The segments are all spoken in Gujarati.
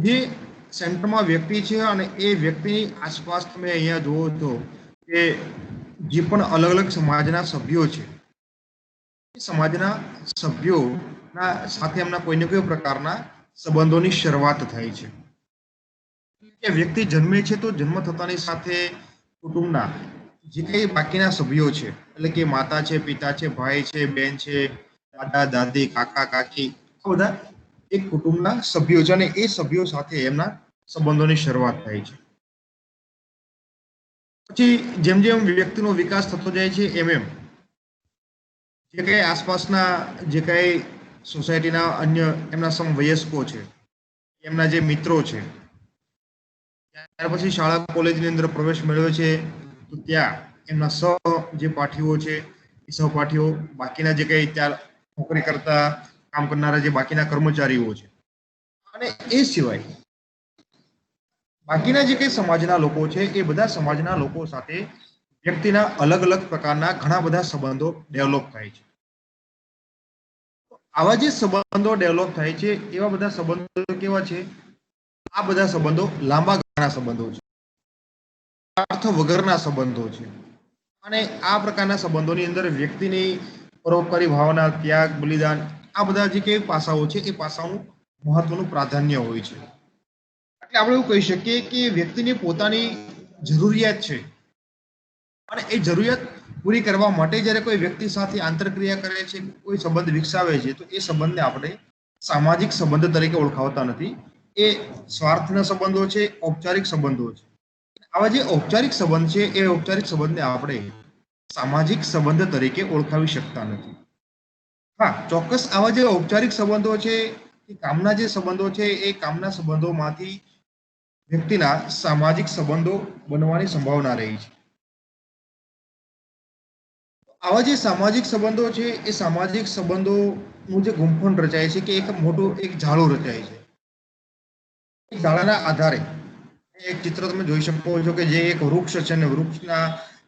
જે સેન્ટરમાં વ્યક્તિ છે અને એ વ્યક્તિની આસપાસ તમે અહીંયા જુઓ છો કે જે પણ અલગ અલગ સમાજના સભ્યો છે, એ સમાજના સભ્યોના સાથે એમના કોઈને કોઈ પ્રકારના સંબંધોની શરૂઆત થાય છે. કે વ્યક્તિ જન્મે છે તો જન્મ થતાની સાથે કુટુંબના જે કઈ બાકીના સભ્યો છે, એટલે કે માતા છે, પિતા છે, ભાઈ છે, બેન છે, દાદા દાદી, કાકા કાકી, આ બધા એક કુટુંબના સભ્યો છે અને એ સભ્યો સાથે એમના સંબંધોની શરૂઆત થાય છે. પછી જેમ જેમ વ્યક્તિનો વિકાસ થતો જાય છે એમ એમ જે કઈ આસપાસના જે કઈ સોસાયટીના અન્ય એમના સમવયસ્કો છે, એમના જે મિત્રો છે, ત્યાર પછી શાળા કોલેજની અંદર પ્રવેશ મેળવે છે તો ત્યાં એમના જે પાઠીઓ છે, એ સહપાઠીઓ, બાકીના જે કઈ ત્યાં નોકરી કરતા કામ કરનારા જે બાકીના કર્મચારીઓ છે, અને એ સિવાય બાકીના જે કઈ સમાજના લોકો છે, એ બધા સમાજના લોકો સાથે વ્યક્તિના અલગ અલગ પ્રકારના ઘણા બધા સંબંધો ડેવલપ થાય છે. આવા જે સંબંધો ડેવલપ થાય છે, એવા બધા સંબંધો કેવા છે? આ બધા સંબંધો લાંબા ગાળાના સંબંધો છે, અર્થ વગરના સંબંધો છે. અને આ પ્રકારના સંબંધોની અંદર વ્યક્તિની પરોપકારી ભાવના, ત્યાગ, બલિદાન, આ બધા જે કઈ પાસાઓ છે, એ પાસાઓનું મહત્વનું પ્રાધાન્ય હોય છે. એટલે આપણે એવું કહી શકીએ કે વ્યક્તિની પોતાની જરૂરિયાત છે અને એ જરૂરિયાત પૂરી કરવા માટે જ્યારે કોઈ વ્યક્તિ સાથે આંતરક્રિયા કરે છે, કોઈ સંબંધ વિકસાવે છે, તો એ સંબંધને આપણે સામાજિક સંબંધ તરીકે ઓળખાવતા નથી. એ સ્વાર્થના સંબંધો છે, ઔપચારિક સંબંધો છે. આવા જે ઔપચારિક સંબંધ છે, એ ઔપચારિક સંબંધને આપણે સામાજિક સંબંધ તરીકે ઓળખાવી શકતા નથી. હા, ચોક્કસ આવા જે ઔપચારિક સંબંધો છે, એ કામના જે સંબંધો છે, એ કામના સંબંધોમાંથી વ્યક્તિના સામાજિક સંબંધો બનવાની સંભાવના રહી છે. આવા જે સામાજિક સંબંધો છે, એ સામાજિક સંબંધોનું જે ગુંફણ રચાય છે, કે એક મોટું એક જાળું રચાય છે. એ જાળાના આધારે એક ચિત્ર તમે જોઈ શકો છો કે જે એક વૃક્ષ છે, અને વૃક્ષના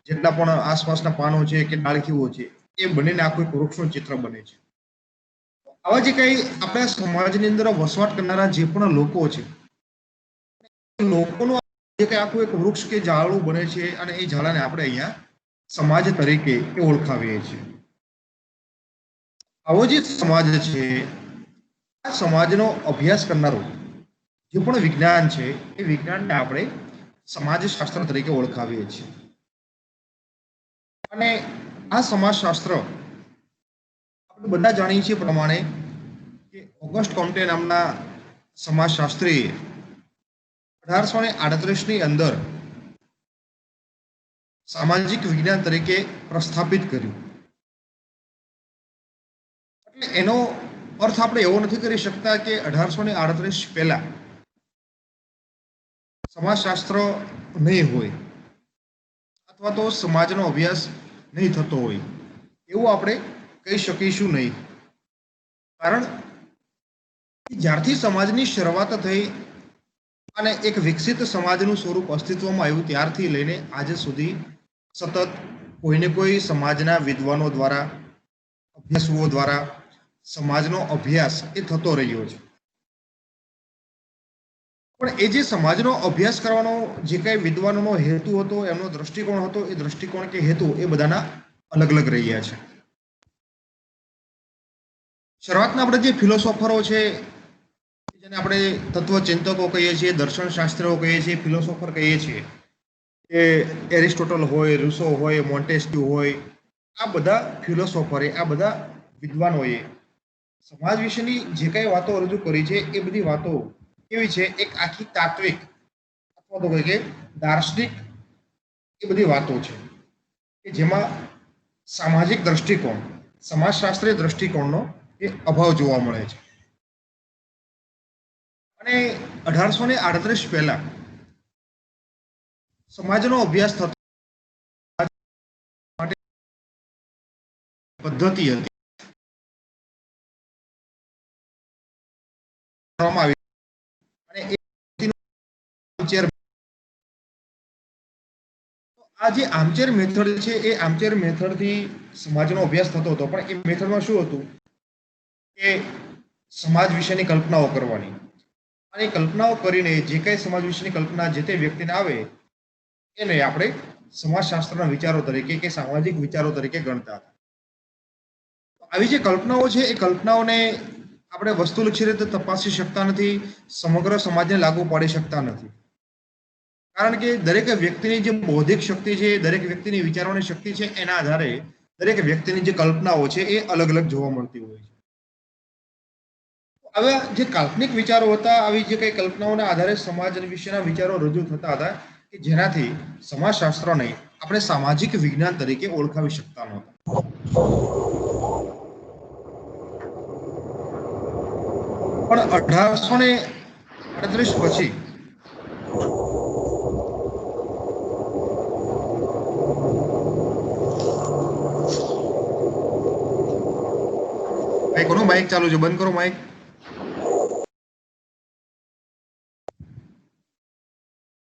જેટલા પણ આસપાસના પાનો છે કે ડાળખીઓ છે, એ બનીને આખું એક વૃક્ષનું ચિત્ર બને છે. આવા જે કઈ આપણા સમાજની અંદર વસવાટ કરનારા જે પણ લોકો છે, લોકોનું જે કઈ આખું એક વૃક્ષ કે ઝાડવું બને છે, અને એ ઝાડાને આપણે અહીંયા સમાજ તરીકે ઓળખાવીએ છીએ. આવો જે સમાજ છે, આ સમાજનો અભ્યાસ કરનારો જે પણ વિજ્ઞાન છે, એ વિજ્ઞાનને આપણે સમાજશાસ્ત્ર તરીકે ઓળખાવીએ છીએ. અને આ સમાજશાસ્ત્ર આપણે બધા જાણીએ છીએ પ્રમાણે કે ઓગસ્ટ કોમ્ટે નામના સમાજશાસ્ત્રીએ 1838 ની અંદર સામાજિક વિજ્ઞાન તરીકે પ્રસ્થાપિત કર્યું. એટલે એનો અર્થ આપણે એવો નથી કરી શકતા કે 1838 પહેલા સમાજશાસ્ત્ર નહીં હોય અથવા તો સમાજનો અભ્યાસ નહીં થતો હોય, એવું આપણે કહી શકીશું નહીં. કારણ જ્યારથી સમાજની શરૂઆત થઈ અને એક વિકસિત સમાજનું સ્વરૂપ અસ્તિત્વમાં આવ્યું, ત્યારથી લઈને આજે સુધી સતત કોઈને કોઈ સમાજના વિદ્વાનો દ્વારા, અભ્યાસુઓ દ્વારા સમાજનો અભ્યાસ એ થતો રહ્યો છે. પણ એ જે સમાજનો અભ્યાસ કરવાનો જે કઈ વિદ્વાનોનો હેતુ હતો, એમનો દ્રષ્ટિકોણ હતો, એ દ્રષ્ટિકોણ કે હેતુ એ બધાના અલગ અલગ રહ્યા છે. શરૂઆતના આપણે જે ફિલોસોફરો છે, જેને આપણે તત્વચિંતકો કહીએ છીએ, દર્શનશાસ્ત્રીઓ કહીએ છીએ, ફિલોસોફર કહીએ છીએ, કે એરિસ્ટોટલ હોય, રૂસો હોય, મોન્ટેસ્ક્યુ હોય, આ બધા ફિલોસોફરે, આ બધા વિદ્વાનોએ સમાજ વિશેની જે કઈ વાતો રજૂ કરી છે, એ બધી વાતો કેવી છે? એક આખી તાત્વિક અથવા તો કહીએ કે દાર્શનિક એ બધી વાતો છે કે જેમાં સામાજિક દ્રષ્ટિકોણ, સમાજશાસ્ત્રીય દ્રષ્ટિકોણનો એ અભાવ જોવા મળે છે. અને 1838 પહેલા સમાજનો અભ્યાસ થતો માટે પદ્ધતિ હતી આવી, અને એ આ જે આર્મચેર મેથડ છે, એ આર્મચેર મેથડથી સમાજનો અભ્યાસ થતો હતો. પણ એ મેથડમાં શું હતું કે સમાજ વિશેની કલ્પનાઓ કરવાની, અને કલ્પનાઓ કરીને જે કઈ સમાજ વિશેની કલ્પના જે તે વ્યક્તિને આવે એને આપણે સમાજશાસ્ત્રના વિચારો તરીકે કે સામાજિક વિચારો તરીકે ગણતા હતા. આવી જે કલ્પનાઓ છે એ કલ્પનાઓને આપણે વસ્તુલક્ષી રીતે તપાસી શકતા નથી, સમગ્ર સમાજને લાગુ પાડી શકતા નથી. કારણ કે દરેક વ્યક્તિની જે બૌદ્ધિક શક્તિ છે, દરેક વ્યક્તિની વિચારવાની શક્તિ છે, એના આધારે દરેક વ્યક્તિની જે કલ્પનાઓ છે એ અલગ અલગ જોવા મળતી હોય છે. હવે જે કાલ્પનિક વિચારો હતા, આવી જે કઈ કલ્પનાઓના આધારે સમાજ વિશેના વિચારો રજૂ થતા હતા કે જેનાથી સમાજશાસ્ત્રને આપણે સામાજિક વિજ્ઞાન તરીકે ઓળખાવી શકતા નહોતા. પણ 1838 પછી ભાઈ કોનો માઇક ચાલુ છે? બંધ કરો માઇક.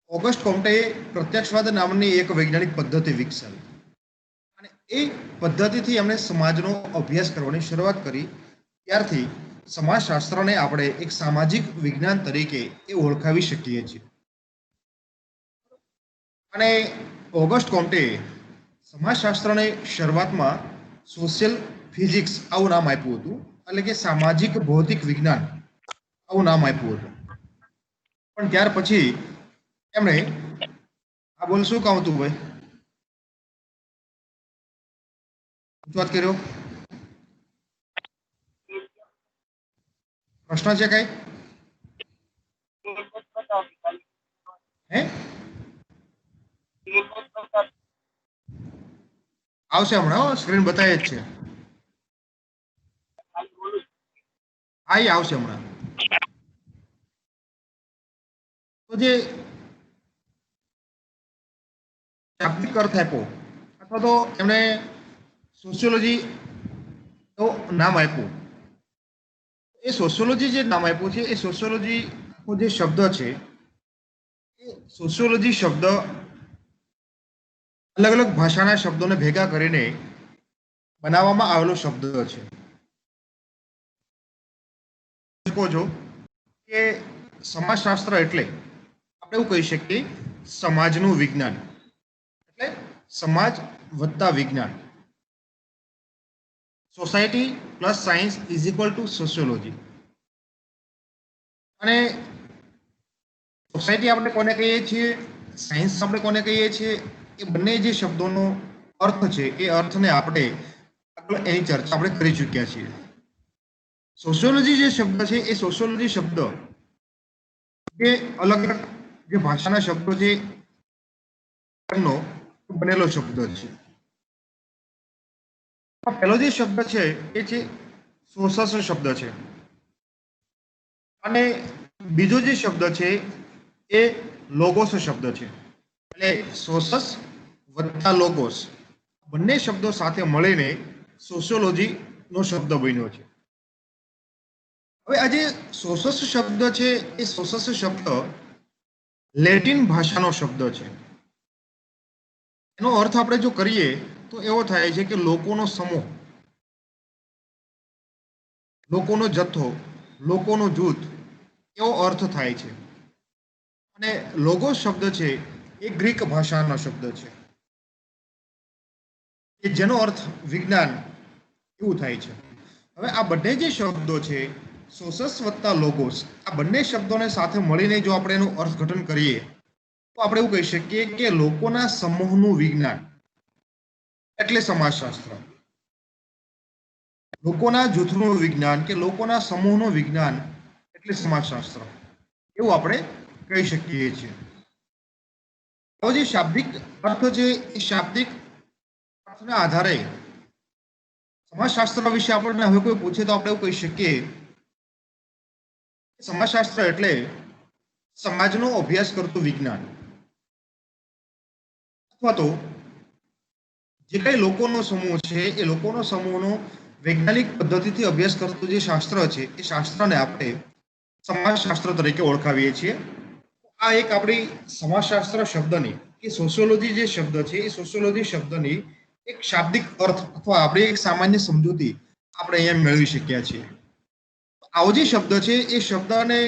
ઓગસ્ટ કોમ્ટેએ પ્રત્યક્ષવાદ નામની એક વૈજ્ઞાનિક પદ્ધતિ વિકસાવી અને એ પદ્ધતિથી એમણે સમાજનો અભ્યાસ કરવાની શરૂઆત કરી. ત્યારથી સમાજશાસ્ત્રને આપણે એક સામાજિક વિજ્ઞાન તરીકે એ ઓળખાવી શકીએ છીએ. અને ઓગસ્ટ કોમ્ટે સમાજશાસ્ત્રને શરૂઆતમાં સોશિયલ ફિઝિક્સ આવું નામ આપ્યું હતું, એટલે કે સામાજિક ભૌતિક વિજ્ઞાન આવું નામ આપ્યું હતું. પણ ત્યાર પછી એમણે આ બોલ શું કહું તું ભાઈ વાત કર્યો? પ્રશ્ન છે કઈ? હે આવશે હમણાં, સ્ક્રીન બતાવે જ છે. હા, આવશે હમણાં. તો જે શાબ્દિક અર્થ આપ્યો અથવા તો એમણે સોશિયોલોજી તો નામ આપ્યું. એ સોશિયોલોજી જે નામ આપ્યું છે એ સોશિયોલોજી જે શબ્દ છે એ સોશિયોલોજી શબ્દ અલગ અલગ ભાષાના શબ્દોને ભેગા કરીને બનાવવામાં આવેલો શબ્દ છે. કહો છો કે સમાજશાસ્ત્ર એટલે આપણે એવું કહી શકીએ સમાજનું વિજ્ઞાન, એટલે સમાજ વત્તા વિજ્ઞાન. Society plus science is equal to sociology. અને સોસાયટી આપણે કોને કહીએ છીએ, સાયન્સ આપણે કોને કહીએ છીએ, એ બંને જે શબ્દોનો અર્થ છે એ અર્થને આપણે એની ચર્ચા આપણે કરી ચૂક્યા છીએ. સોશિયોલોજી જે શબ્દ છે એ સોશિયોલોજી શબ્દ એ અલગ અલગ જે ભાષાના શબ્દો છે એમનો બનેલો શબ્દ છે. પહેલો જે શબ્દ છે એ છે સોસસ શબ્દ છે અને બીજો જે શબ્દ છે એ લોગોસ શબ્દ છે. એટલે સોસસ વત્તા લોગોસ બંને શબ્દો સાથે મળીને સોશિયોલોજી નો શબ્દ બન્યો છે. હવે આ જે સોસસ શબ્દ છે એ સોસસ શબ્દ લેટિન ભાષાનો શબ્દ છે. એનો અર્થ આપણે જો કરીએ તો એવો થાય છે કે લોકોનો સમૂહ, લોકોનો જથ્થો, લોકોનો જૂથ એવો અર્થ થાય છે. અને લોગોસ શબ્દ છે એ ગ્રીક ભાષાનો શબ્દ છે કે જેનો અર્થ વિજ્ઞાન એવું થાય છે. હવે આ બંને જે શબ્દો છે સોસસ વત્તા લોગોસ, આ બંને શબ્દોને સાથે મળીને જો આપણે એનું અર્થઘટન કરીએ તો આપણે એવું કહી શકીએ કે લોકોના સમૂહનું વિજ્ઞાન એટલે સમાજશાસ્ત્ર. લોકોના જૂથનું વિજ્ઞાન કે લોકોના સમૂહનું વિજ્ઞાન એટલે સમાજશાસ્ત્ર એવું આપણે કહી શકીએ છીએ. હવે જે શાબ્દિક અર્થ છે એ શાબ્દિક અર્થના આધારે સમાજશાસ્ત્ર વિશે આપણને હવે કોઈ પૂછે તો આપણે એવું કહી શકીએ સમાજશાસ્ત્ર એટલે સમાજનો અભ્યાસ કરતું વિજ્ઞાન, અથવા તો જે કઈ લોકોનો સમૂહ છે એ લોકોનો સમૂહનો વૈજ્ઞાનિક પદ્ધતિથી અભ્યાસ કરતું જે શાસ્ત્ર છે એ શાસ્ત્રને આપણે સમાજશાસ્ત્ર તરીકે ઓળખાવીએ છીએ. આ એક આપણી સમાજશાસ્ત્ર શબ્દની કે સોશિયોલોજી જે શબ્દ છે એ સોશિયોલોજી શબ્દની એક શાબ્દિક અર્થ અથવા આપણી એક સામાન્ય સમજૂતી આપણે અહીંયા મેળવી શક્યા છીએ. આવો જે શબ્દ છે એ શબ્દને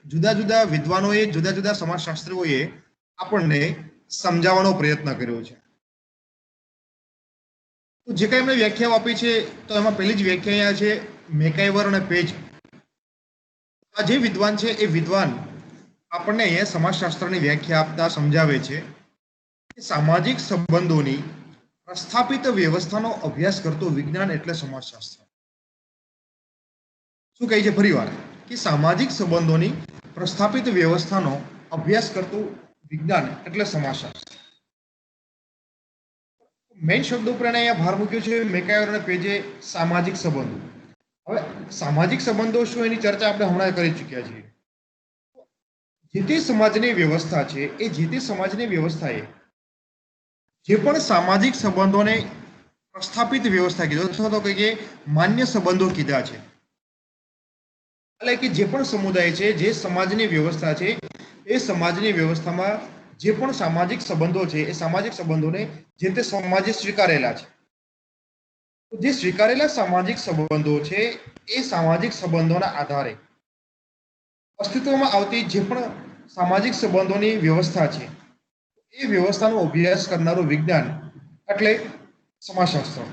જુદા જુદા વિદ્વાનોએ જુદા જુદા સમાજશાસ્ત્રીઓએ આપણને સમજાવવાનો પ્રયત્ન કર્યો છે. તો જે કંઈ એમણે વ્યાખ્યાઓ આપી છે તો એમાં પહેલી જ વ્યાખ્યા અહીંયા છે મેકાઈવર અને પેજ. આ જે વિદ્વાન છે એ વિદ્વાન આપણને અહીંયા સમાજશાસ્ત્રની વ્યાખ્યા આપતા સમજાવે છે કે સામાજિક સંબંધોની પ્રસ્થાપિત વ્યવસ્થાનો અભ્યાસ કરતું વિજ્ઞાન એટલે સમાજશાસ્ત્ર. શું કહે છે ફરીવાર કે સામાજિક સંબંધોની પ્રસ્થાપિત વ્યવસ્થાનો અભ્યાસ કરતું વિજ્ઞાન એટલે સમાજશાસ્ત્ર. મેઇન શબ્દ ઉપર એને અહીંયા ભાર મૂક્યો છે મેકાયર અને પેજે સામાજિક સંબંધો. હવે સામાજિક સંબંધો શું એની ચર્ચા આપણે હમણાં કરી ચૂક્યા છીએ. જે તે સમાજની વ્યવસ્થા છે એ જે તે સમાજની વ્યવસ્થાએ જે પણ સામાજિક સંબંધોને પ્રસ્થાપિત વ્યવસ્થા કીધો અથવા તો કહીએ માન્ય સંબંધો કીધા છે. એટલે કે જે પણ સમુદાય છે જે સમાજની વ્યવસ્થા છે એ સમાજની વ્યવસ્થામાં જે પણ સામાજિક સંબંધો છે એ સામાજિક સંબંધોને જે તે સમાજે સ્વીકારેલા છે. જે સ્વીકારેલા સામાજિક સંબંધો છે એ સામાજિક સંબંધોના આધારે અસ્તિત્વમાં આવતી જે પણ સામાજિક સંબંધોની વ્યવસ્થા છે એ વ્યવસ્થાનો અભ્યાસ કરનારું વિજ્ઞાન એટલે સમાજશાસ્ત્ર.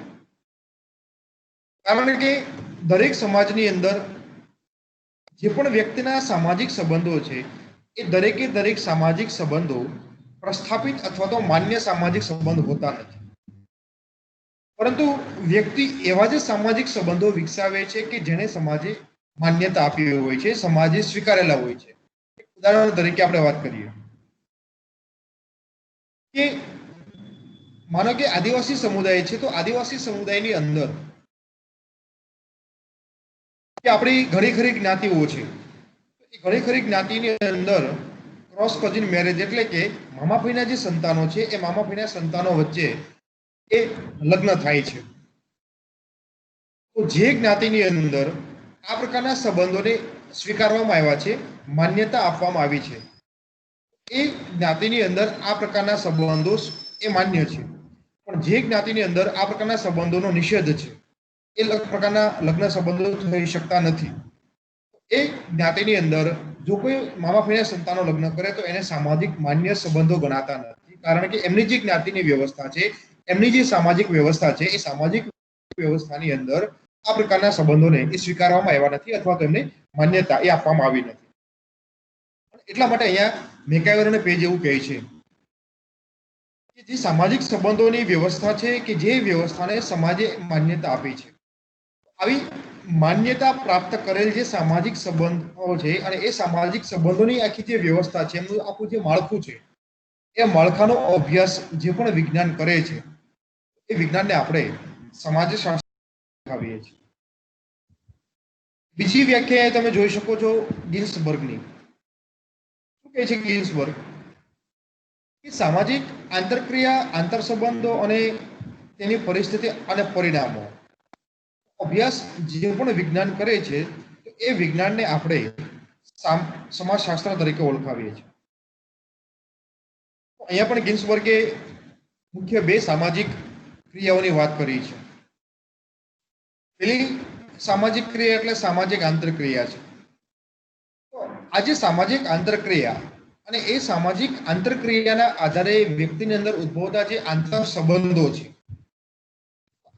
કારણ કે દરેક સમાજની અંદર જે પણ વ્યક્તિના સામાજિક સંબંધો છે એ દરેકે દરેક સામાજિક સંબંધો પ્રસ્થાપિત અથવા તો માન્ય સામાજિક સંબંધ હોતા નથી. પરંતુ વ્યક્તિ એવા જ સામાજિક સંબંધો વિકસાવે છે કે જેને સમાજે માન્યતા આપી હોય છે, સમાજે સ્વીકારેલા હોય છે. ઉદાહરણ તરીકે આપણે વાત કરીએ કે માનો કે આદિવાસી સમુદાય છે તો આદિવાસી સમુદાયની અંદર કે આપણી ઘણી ખરી જ્ઞાતિઓ છે. એ ઘણી ખરી જ્ઞાતિની અંદર ક્રોસ કઝિન મેરેજ એટલે કે મામાભાઈના જે સંતાનો છે એ મામાભાઈના સંતાનો વચ્ચે એ લગ્ન થાય છે. તો જે જ્ઞાતિની અંદર આ પ્રકારના સંબંધોને સ્વીકારવામાં આવ્યા છે, માન્યતા આપવામાં આવી છે, એ જ્ઞાતિની અંદર આ પ્રકારના સંબંધો એ માન્ય છે. પણ જે જ્ઞાતિની અંદર આ પ્રકારના સંબંધોનો નિષેધ છે, એ પ્રકારના લગ્ન સંબંધો થઈ શકતા નથી. એ જ્ઞાતિની અંદર જો કોઈ મામાભાઈના સંતાનો લગ્ન કરે તો એને સામાજિક માન્ય સંબંધો ગણાતા નથી. કારણ કે એમની જે જ્ઞાતિની વ્યવસ્થા છે, એમની જે સામાજિક વ્યવસ્થા છે, એ સામાજિક વ્યવસ્થાની અંદર આ પ્રકારના સંબંધોને એ સ્વીકારવામાં આવ્યા નથી અથવા તો એમને માન્યતા એ આપવામાં આવી નથી. એટલા માટે અહીંયા મેકાયવર અને પેજ એવું કહે છે કે જે સામાજિક સંબંધોની વ્યવસ્થા છે કે જે વ્યવસ્થાને સમાજે માન્યતા આપી છે, આવી માન્યતા પ્રાપ્ત કરેલ જે સામાજિક સંબંધો છે અને એ સામાજિક સંબંધોની આખી જે વ્યવસ્થા છે, એમનું આખું જે માળખું છે, એ માળખાનો અભ્યાસ જે પણ વિજ્ઞાન કરે છે એ વિજ્ઞાનને આપણે સમાજશાસ્ત્ર કહીએ છીએ. બીજી વ્યાખ્યા તમે જોઈ શકો છો ગિન્સબર્ગની. શું કહે છે ગિન્સબર્ગ કે સામાજિક આંતરક્રિયા, આંતર સંબંધો અને તેની પરિસ્થિતિ અને પરિણામો અભ્યાસ જે પણ વિજ્ઞાન કરે છે એ વિજ્ઞાનને આપણે સમાજશાસ્ત્ર તરીકે ઓળખાવીએ છીએ. અહીંયા પણ ગિન્સબર્ગે મુખ્ય બે સામાજિક ક્રિયાઓની વાત કરી છે. પેલી સામાજિક ક્રિયા એટલે સામાજિક આંતરક્રિયા છે. તો આજે સામાજિક આંતરક્રિયા અને એ સામાજિક આંતરક્રિયાના આધારે વ્યક્તિની અંદર ઉદ્ભવતા જે આંતર સંબંધો છે,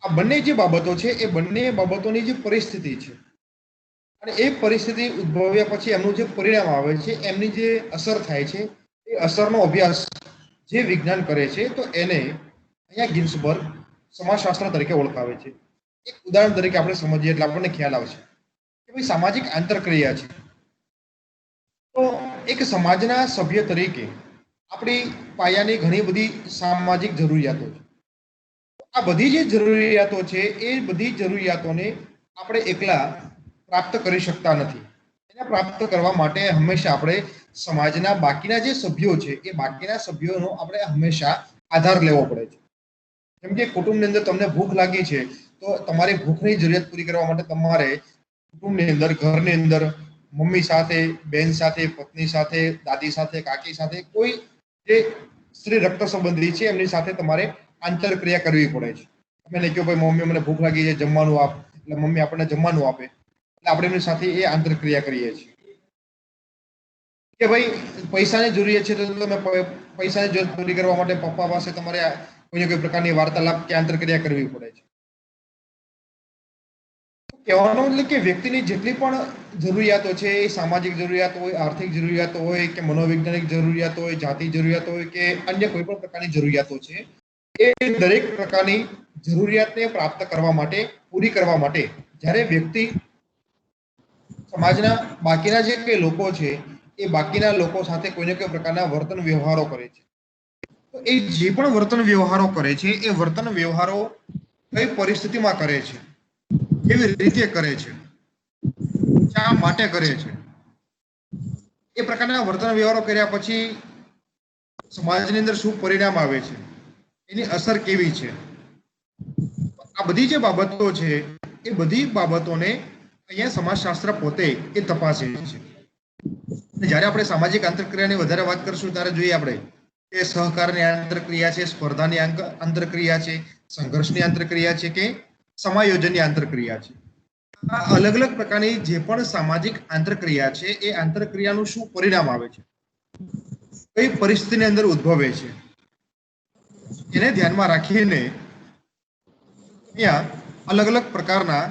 આ બંને જે બાબતો છે એ બંને બાબતોની જે પરિસ્થિતિ છે અને એ પરિસ્થિતિ ઉદ્ભવ્યા પછી એમનું જે પરિણામ આવે છે, એમની જે અસર થાય છે, એ અસરનો અભ્યાસ જે વિજ્ઞાન કરે છે તો એને અહીંયા ગિન્સબર્ગ સમાજશાસ્ત્ર તરીકે ઓળખાવે છે. એક ઉદાહરણ તરીકે આપણે સમજીએ એટલે આપણને ખ્યાલ આવશે કે ભાઈ સામાજિક આંતરક્રિયા છે તો એક સમાજના સભ્ય તરીકે આપણી પાયાની ઘણી બધી સામાજિક જરૂરિયાતો છે. આ બધી જે જરૂરિયાતો છે એ બધી જરૂરિયાતોને આપણે એકલા પ્રાપ્ત કરી શકતા નથી. એને પ્રાપ્ત કરવા માટે હંમેશા આપણે સમાજના બાકીના જે સભ્યો છે એ બાકીના સભ્યોનો આપણે હંમેશા આધાર લેવો પડે છે. જેમ કે કુટુંબની અંદર તમને ભૂખ લાગી છે તો તમારી ભૂખની જરૂરિયાત પૂરી કરવા માટે તમારે કુટુંબની અંદર, ઘરની અંદર મમ્મી સાથે, બેન સાથે, પત્ની સાથે, દાદી સાથે, કાકી સાથે, કોઈ જે સ્ત્રી રક્ત સંબંધી છે એમની સાથે તમારે આંતરક્રિયા કરવી પડે છે. તમે એને કહો ભાઈ મમ્મી મને ભૂખ લાગી છે, જમવાનું આપ, એટલે મમ્મી આપણને જમવાનું આપે, એટલે આપણે એમની સાથે એ આંતરક્રિયા કરીએ છીએ. કે ભાઈ પૈસાની જરૂરિયાત છે તો તમે પૈસાની જરૂર પૂરી કરવા માટે પપ્પા પાસે તમારે કોઈ પ્રકારની વાર્તાલાપ કે આંતરક્રિયા કરવી પડે છે. કહેવાનો એટલે કે વ્યક્તિની જેટલી પણ જરૂરિયાતો છે એ સામાજિક જરૂરિયાત હોય, આર્થિક જરૂરિયાતો હોય કે મનોવૈજ્ઞાનિક જરૂરિયાતો હોય, જાતિ જરૂરિયાતો હોય કે અન્ય કોઈ પણ પ્રકારની જરૂરિયાતો છે, એ દરેક પ્રકારની જરૂરિયાતને પ્રાપ્ત કરવા માટે, પૂરી કરવા માટે જ્યારે વ્યક્તિ સમાજના બાકીના જે કઈ લોકો છે એ બાકીના લોકો સાથે કોઈને કોઈ પ્રકારના વર્તન વ્યવહારો કરે છે. તો એ જે પણ વર્તન વ્યવહારો કરે છે એ વર્તન વ્યવહારો કઈ પરિસ્થિતિમાં કરે છે, કેવી રીતે કરે છે, શા માટે કરે છે, એ પ્રકારના વર્તન વ્યવહારો કર્યા પછી સમાજની અંદર શું પરિણામ આવે છે, એની અસર કેવી છે, આ બધી જે બાબતો છે એ બધી બાબતોને અહીંયા સમાજશાસ્ત્ર પોતે એ તપાસે છે. જ્યારે આપણે સામાજિક આંતરક્રિયાની વધારે વાત કરશું ત્યારે જોઈએ આપણે કે સહકારની આંતરક્રિયા છે, સ્પર્ધાની આંતરક્રિયા છે, સંઘર્ષની આંતરક્રિયા છે કે સમાયોજનની આંતરક્રિયા છે. આ અલગ અલગ પ્રકારની જે પણ સામાજિક આંતરક્રિયા છે એ આંતરક્રિયાનું શું પરિણામ આવે છે, કઈ પરિસ્થિતિની અંદર ઉદ્ભવે છે, એને ધ્યાનમાં રાખીને અહીંયા અલગ અલગ પ્રકારના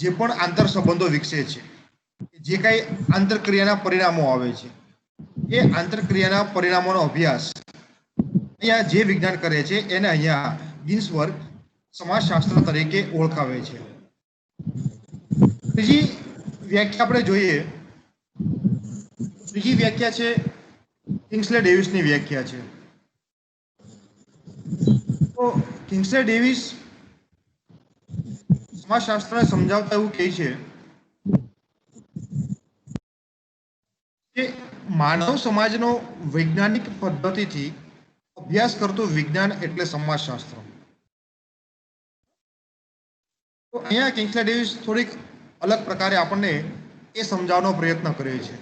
જે પણ આંતર સંબંધો વિકસે છે, જે કઈ આંતરક્રિયાના પરિણામો આવે છે, એ આંતરક્રિયાના પરિણામોનો અભ્યાસ અહીંયા જે વિજ્ઞાન કરે છે એને અહીંયા ગિન્સબર્ગ સમાજશાસ્ત્ર તરીકે ઓળખાવે છે. ત્રીજી વ્યાખ્યા આપણે જોઈએ, ત્રીજી વ્યાખ્યા છે કિંગ્સલે ડેવિસની વ્યાખ્યા છે. તો કિંગ્સલે ડેવિસ સમાજશાસ્ત્રને સમજાવતા એવું કહે છે કે માનવ સમાજનો વૈજ્ઞાનિક પદ્ધતિથી અભ્યાસ કરતું વિજ્ઞાન એટલે સમાજશાસ્ત્ર. તો અહીંયા કિંગ્સલે ડેવિસ થોડીક અલગ પ્રકારે આપણને એ સમજાવવાનો પ્રયત્ન કરે છે.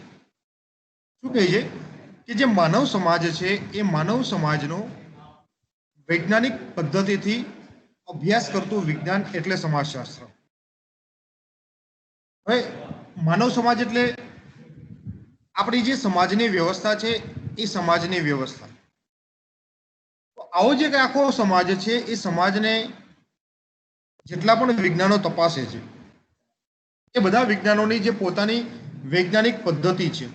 શું કહે છે કે જે માનવ સમાજ છે એ માનવ સમાજનો વૈજ્ઞાનિક પદ્ધતિથી અભ્યાસ કરતું વિજ્ઞાન એટલે સમાજશાસ્ત્ર. હવે માનવ સમાજ એટલે આપણી જે સમાજની વ્યવસ્થા છે એ સમાજની વ્યવસ્થા. આવો જે આખો સમાજ છે એ સમાજને જેટલા પણ વિજ્ઞાનો તપાસે છે એ બધા વિજ્ઞાનોની જે પોતાની વૈજ્ઞાનિક પદ્ધતિ છે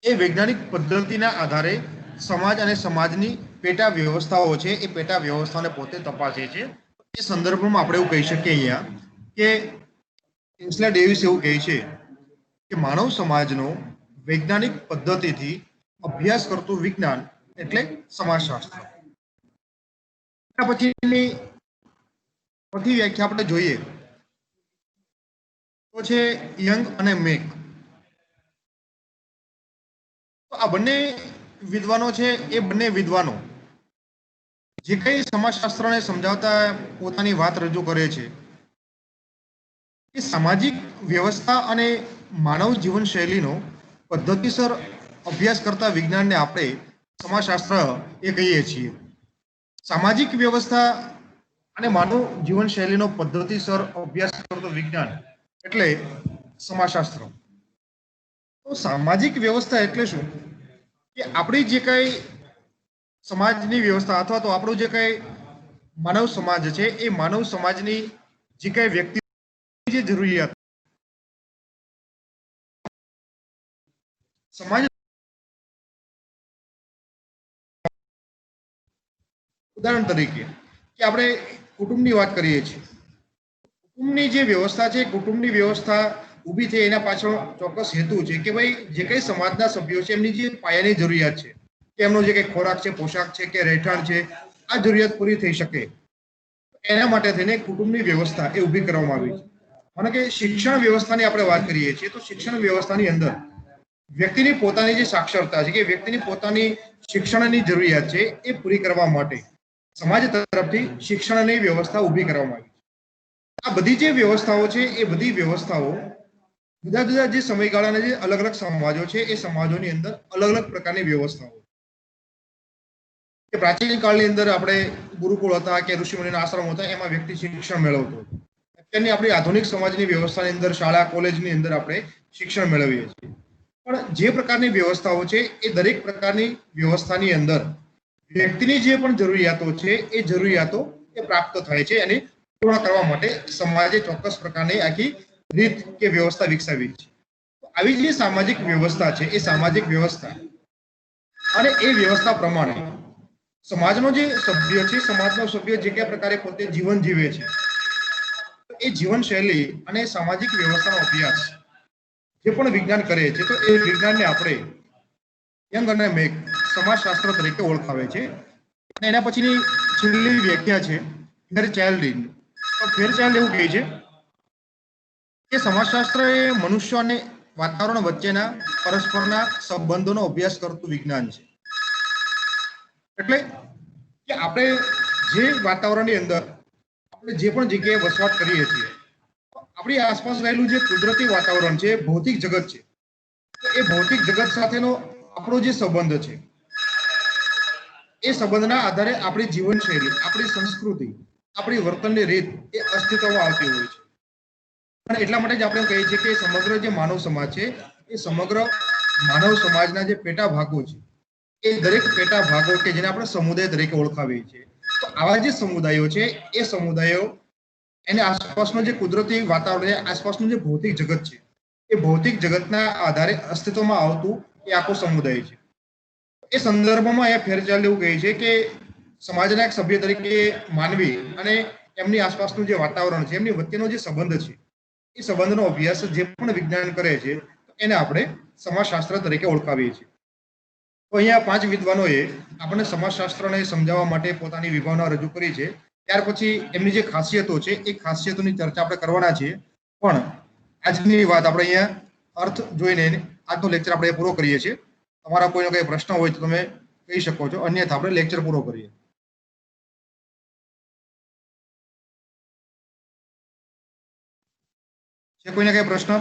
એ વૈજ્ઞાનિક પદ્ધતિના આધારે સમાજ અને સમાજની પેટા વ્યવસ્થાઓ છે એ પેટા વ્યવસ્થાને પોતે તપાસે છે. એ સંદર્ભમાં આપણે એવું કહી શકીએ અહીંયા કે કિંગ્સલે ડેવિસ એવું કહે છે કે માનવ સમાજનો વૈજ્ઞાનિક પદ્ધતિથી અભ્યાસ કરતું વિજ્ઞાન એટલે સમાજશાસ્ત્ર. પછીની ચોથી વ્યાખ્યા આપણે જોઈએ તો છે યંગ અને મેક. તો આ બંને વિદ્વાનો છે એ બંને વિદ્વાનો જે કઈ સમાજશાસ્ત્રને સમજાવતા પોતાની વાત રજૂ કરે છે એ સામાજિક વ્યવસ્થા અને માનવ જીવનશૈલીનો પદ્ધતિસર અભ્યાસ કરતા વિજ્ઞાનને આપણે સમાજશાસ્ત્ર એ કહીએ છીએ. સામાજિક વ્યવસ્થા અને માનવ જીવનશૈલીનો પદ્ધતિસર અભ્યાસ કરતું વિજ્ઞાન એટલે સમાજશાસ્ત્ર. તો સામાજિક વ્યવસ્થા એટલે શું કે આપણી જે કઈ સમાજની વ્યવસ્થા અથવા તો આપણું જે કઈ માનવ સમાજ છે એ માનવ સમાજની જે કઈ વ્યક્તિ જે જરૂરિયાત સમાજ ઉદાહરણ તરીકે કે આપણે કુટુંબની વાત કરીએ છીએ. કુટુંબની જે વ્યવસ્થા છે કુટુંબની વ્યવસ્થા ઊભી થઈ એના પાછળ ચોક્કસ હેતુ છે કે ભાઈ જે કઈ સમાજના સભ્યો છે એમની જે પાયાની જરૂરિયાત છે કે એમનો જે કઈ ખોરાક છે, પોશાક છે કે રહેઠાણ છે, આ જરૂરિયાત પૂરી થઈ શકે એના માટે થઈને કુટુંબની વ્યવસ્થા એ ઊભી કરવામાં આવી છે. અને કે શિક્ષણ વ્યવસ્થાની આપણે વાત કરીએ છીએ તો શિક્ષણ વ્યવસ્થાની અંદર વ્યક્તિની પોતાની જે સાક્ષરતા છે કે વ્યક્તિની પોતાની શિક્ષણની જરૂરિયાત છે એ પૂરી કરવા માટે સમાજ તરફથી શિક્ષણની વ્યવસ્થા ઊભી કરવામાં આવી છે. આ બધી જે વ્યવસ્થાઓ છે એ બધી વ્યવસ્થાઓ જુદા જુદા જે સમયગાળાના જે અલગ અલગ સમાજો છે એ સમાજોની અંદર અલગ અલગ પ્રકારની વ્યવસ્થાઓ કે પ્રાચીન કાળની અંદર આપણે ગુરુકુળ હતા કે ઋષિમુનિના આશ્રમ હતા એમાં વ્યક્તિ શિક્ષણ મેળવતો હતો. અત્યારની આપણી આધુનિક સમાજની વ્યવસ્થાની અંદર શાળા કોલેજની અંદર આપણે શિક્ષણ મેળવીએ છીએ. પણ જે પ્રકારની વ્યવસ્થાઓ છે એ દરેક પ્રકારની વ્યવસ્થાની અંદર વ્યક્તિની જે પણ જરૂરિયાતો છે એ જરૂરિયાતો એ પ્રાપ્ત થાય છે અને પૂર્ણ કરવા માટે સમાજે ચોક્કસ પ્રકારની આખી રીત કે વ્યવસ્થા વિકસાવી છે. આવી જે સામાજિક વ્યવસ્થા છે એ સામાજિક વ્યવસ્થા અને એ વ્યવસ્થા પ્રમાણે સમાજનો જે સભ્ય છે સમાજનો સભ્ય જે કયા પ્રકારે પોતે જીવન જીવે છે એ જીવનશૈલી અને સામાજિક વ્યવસ્થાનો અભ્યાસ જે પણ વિજ્ઞાન કરે છે તો એ વિજ્ઞાનને આપણે યંગ અને મેઘ સમાજશાસ્ત્ર તરીકે ઓળખાવે છે. અને એના પછીની છેલ્લી વ્યાખ્યા છે ફેરચાઇલ્ડ. તો ફેરચાઇલ્ડ એવું કહે છે કે સમાજશાસ્ત્ર એ મનુષ્ય અને વાતાવરણ વચ્ચેના પરસ્પરના સંબંધોનો અભ્યાસ કરતું વિજ્ઞાન છે. એટલે કે આપણે જે વાતાવરણની અંદર આપણે જે પણ જગ્યાએ વસવાટ કરીએ છીએ આપણી આસપાસ રહેલું જે કુદરતી વાતાવરણ છે ભૌતિક જગત છે એ ભૌતિક જગત સાથેનો આપણો જે સંબંધ છે એ સંબંધના આધારે આપણી જીવનશૈલી આપણી સંસ્કૃતિ આપણી વર્તનની રીત એ અસ્તિત્વમાં આવતી હોય છે. અને એટલા માટે જ આપણે કહીએ છીએ કે સમગ્ર જે માનવ સમાજ છે એ સમગ્ર માનવ સમાજના જે પેટા ભાગો છે એ દરેક પેટા ભાગો કે જેને આપણે સમુદાય તરીકે ઓળખાવીએ છીએ તો આવા જે સમુદાયો છે એ સમુદાયો એની આસપાસનો જે કુદરતી વાતાવરણ આસપાસનું જે ભૌતિક જગત છે એ ભૌતિક જગતના આધારે અસ્તિત્વમાં આવતું એ આખો સમુદાય છે. એ સંદર્ભમાં એ ફેરચાઇલ્ડ એવું કહે છે કે સમાજના એક સભ્ય તરીકે માનવી અને એમની આસપાસનું જે વાતાવરણ છે એમની વચ્ચેનો જે સંબંધ છે એ સંબંધનો અભ્યાસ જે પણ વિજ્ઞાન કરે છે એને આપણે સમાજશાસ્ત્ર તરીકે ઓળખાવીએ છીએ. તો અહીંયા 5 વિદ્વાનોએ આપણને સમાજશાસ્ત્રને સમજાવવા માટે પોતાની વિભાવના રજૂ કરી છે. ત્યાર પછી એમની જે ખાસિયતો છે એ ખાસિયતોની ચર્ચા આપણે કરવાના છીએ. પણ આજની વાત આપણે અહીંયા અર્થ જોઈને આજનો લેક્ચર આપણે પૂરો કરીએ છીએ. તમારા કોઈનો કોઈ પ્રશ્ન હોય તો તમે કહી શકો છો, અન્યથા આપણે લેક્ચર પૂરો કરીએ. છે કોઈને કઈ પ્રશ્ન?